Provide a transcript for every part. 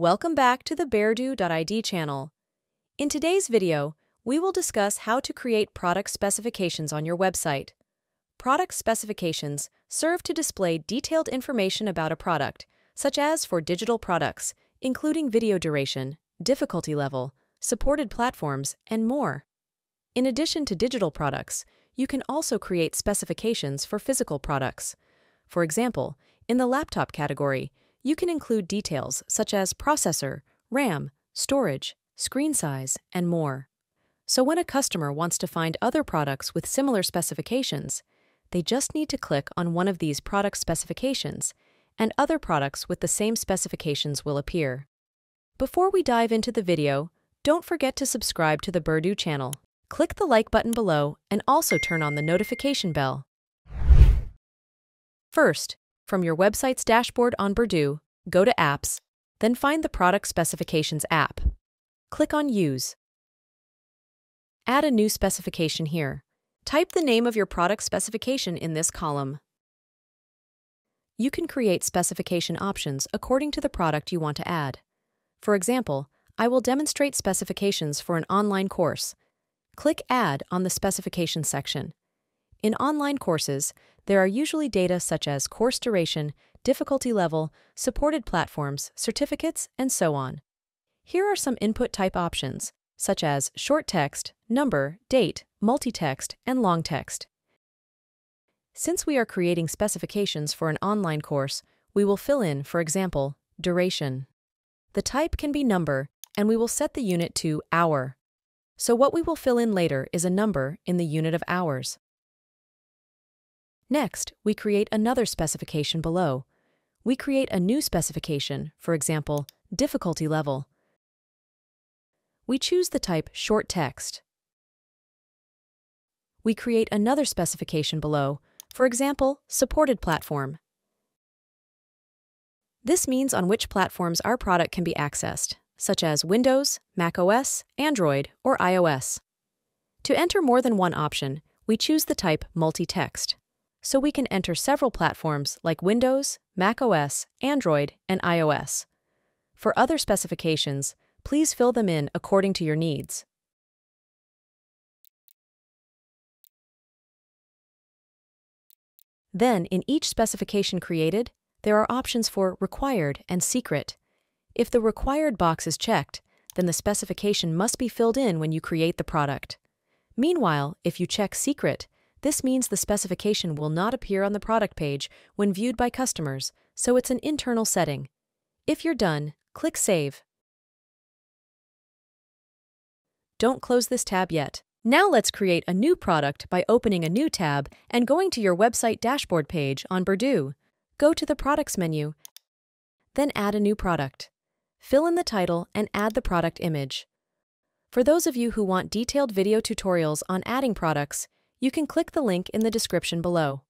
Welcome back to the Berdu.id channel. In today's video, we will discuss how to create product specifications on your website. Product specifications serve to display detailed information about a product, such as for digital products, including video duration, difficulty level, supported platforms, and more. In addition to digital products, you can also create specifications for physical products. For example, in the laptop category, you can include details such as processor, RAM, storage, screen size, and more. So when a customer wants to find other products with similar specifications, they just need to click on one of these product specifications, and other products with the same specifications will appear. Before we dive into the video, don't forget to subscribe to the Berdu channel. Click the like button below and also turn on the notification bell. First, from your website's dashboard on Berdu, go to Apps, then find the Product Specifications app. Click on Use. Add a new specification here. Type the name of your product specification in this column. You can create specification options according to the product you want to add. For example, I will demonstrate specifications for an online course. Click Add on the Specifications section. In online courses, there are usually data such as course duration, difficulty level, supported platforms, certificates, and so on. Here are some input type options, such as short text, number, date, multi-text, and long text. Since we are creating specifications for an online course, we will fill in, for example, duration. The type can be number, and we will set the unit to hour. So what we will fill in later is a number in the unit of hours. Next, we create another specification below. We create a new specification, for example, difficulty level. We choose the type short text. We create another specification below, for example, supported platform. This means on which platforms our product can be accessed, such as Windows, macOS, Android, or iOS. To enter more than one option, we choose the type multi-text. So we can enter several platforms like Windows, macOS, Android, and iOS. For other specifications, please fill them in according to your needs. Then, in each specification created, there are options for Required and Secret. If the Required box is checked, then the specification must be filled in when you create the product. Meanwhile, if you check Secret, this means the specification will not appear on the product page when viewed by customers, so it's an internal setting. If you're done, click Save. Don't close this tab yet. Now let's create a new product by opening a new tab and going to your website dashboard page on Berdu. Go to the Products menu, then add a new product. Fill in the title and add the product image. For those of you who want detailed video tutorials on adding products, you can click the link in the description below.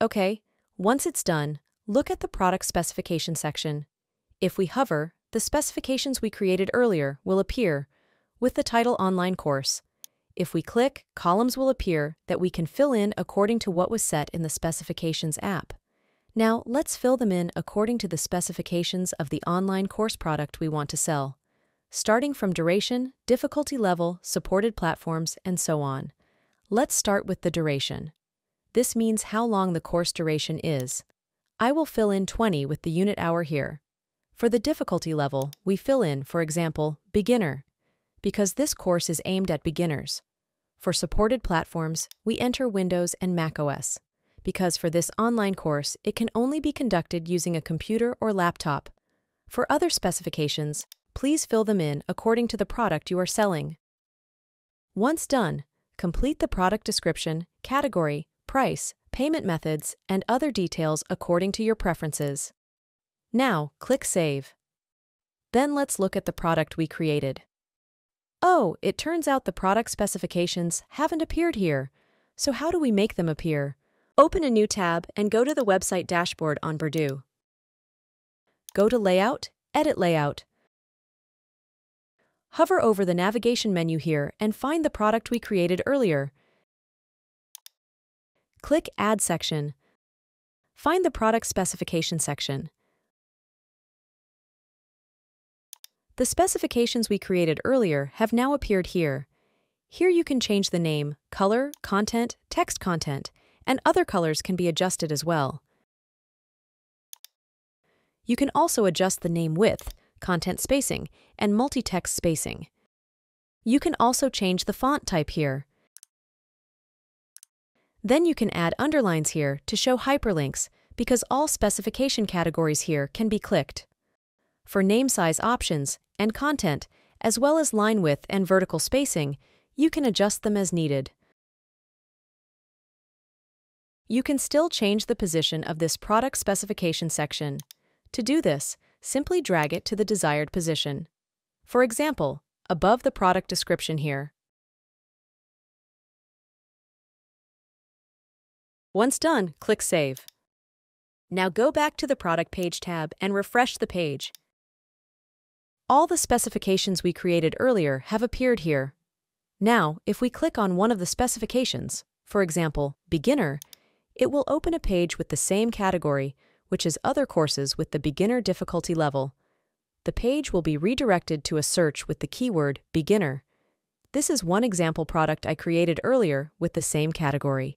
Okay, once it's done, look at the product specification section. If we hover, the specifications we created earlier will appear, with the title Online Course. If we click, columns will appear that we can fill in according to what was set in the Specifications app. Now, let's fill them in according to the specifications of the online course product we want to sell, starting from duration, difficulty level, supported platforms, and so on. Let's start with the duration. This means how long the course duration is. I will fill in 20 with the unit hour here. For the difficulty level, we fill in, for example, beginner, because this course is aimed at beginners. For supported platforms, we enter Windows and macOS, because for this online course, it can only be conducted using a computer or laptop. For other specifications, please fill them in according to the product you are selling. Once done, complete the product description, category, price, payment methods, and other details according to your preferences. Now, click Save. Then let's look at the product we created. Oh, it turns out the product specifications haven't appeared here. So how do we make them appear? Open a new tab and go to the website dashboard on Berdu. Go to Layout, Edit Layout. Hover over the navigation menu here and find the product we created earlier. Click Add section. Find the product specification section. The specifications we created earlier have now appeared here. Here you can change the name, color, content, text content, and other colors can be adjusted as well. You can also adjust the name width, content spacing, and multi-text spacing. You can also change the font type here. Then you can add underlines here to show hyperlinks because all specification categories here can be clicked. For name size options and content, as well as line width and vertical spacing, you can adjust them as needed. You can still change the position of this product specification section. To do this, simply drag it to the desired position. For example, above the product description here. Once done, click Save. Now go back to the Product Page tab and refresh the page. All the specifications we created earlier have appeared here. Now, if we click on one of the specifications, for example, Beginner, it will open a page with the same category, which is other courses with the beginner difficulty level. The page will be redirected to a search with the keyword Beginner. This is one example product I created earlier with the same category.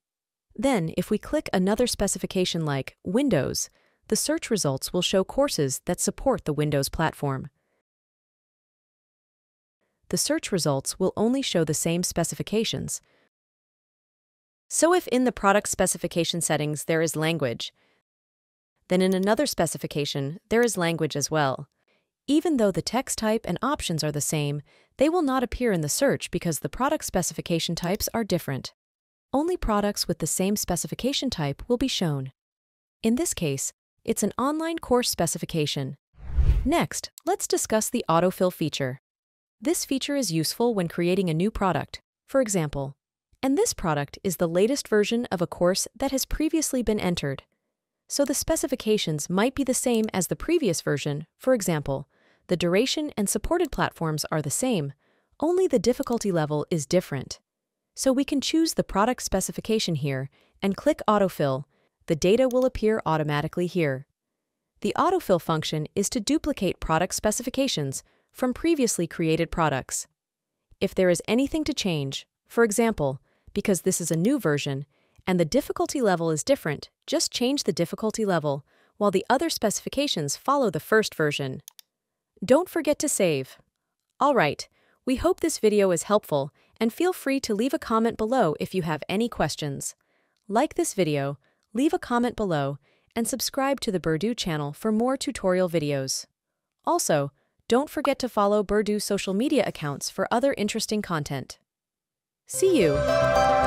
Then, if we click another specification like Windows, the search results will show courses that support the Windows platform. The search results will only show the same specifications. So if in the product specification settings there is language, then in another specification there is language as well. Even though the text type and options are the same, they will not appear in the search because the product specification types are different. Only products with the same specification type will be shown. In this case, it's an online course specification. Next, let's discuss the autofill feature. This feature is useful when creating a new product, for example, and this product is the latest version of a course that has previously been entered. So the specifications might be the same as the previous version. For example, the duration and supported platforms are the same, only the difficulty level is different. So we can choose the product specification here and click Autofill. The data will appear automatically here. The autofill function is to duplicate product specifications from previously created products. If there is anything to change, for example, because this is a new version and the difficulty level is different, just change the difficulty level while the other specifications follow the first version. Don't forget to save. All right, we hope this video is helpful and feel free to leave a comment below if you have any questions. Like this video, leave a comment below, and subscribe to the Berdu channel for more tutorial videos. Also, don't forget to follow Berdu's social media accounts for other interesting content. See you!